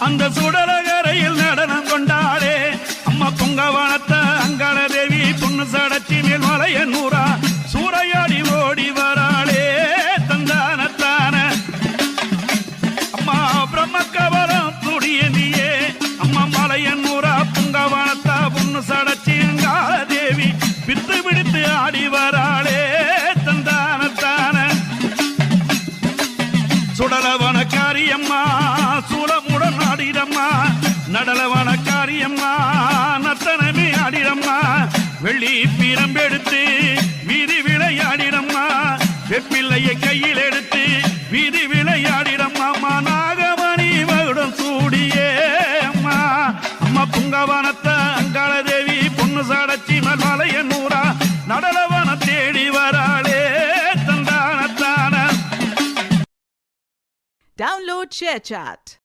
அந்த சுடலகரையில் நடனம் கொண்டாடே அம்மா புங்கவனத்த அங்காள தேவி பொண்ணு சடச்சி மேல் மலையனூரா சூறையாடி ஓடி வராளே தந்தானத்தான அம்மா பிரம்மக்கவரம் துடியந்தியே அம்மா மலையனூரா புங்கவனத்தா பொண்ணு சடச்சி அங்காள தேவி பித்து பிடித்து ஆடி வராளே தந்தானத்தான சுடலவன காரியம்மா சூலமுடன் ஆடிடம்மா நடலவன காரியம்மா நத்தனமே ஆடிடம்மா வெள்ளி பீரம்பெடுத்து வீதி விளையாடிடம்மா வெப்பிள்ளையை கையில் எடுத்து வீதி விளையாடிடம்மா நாகமணி மகுடம் சூடியே அம்மா அம்மா புங்கவனத்த அங்காள தேவி பொண்ணு சாடச்சி மலையனூரா நடலவன தேடி வராளே தந்தானத்தான. Download ShareChat.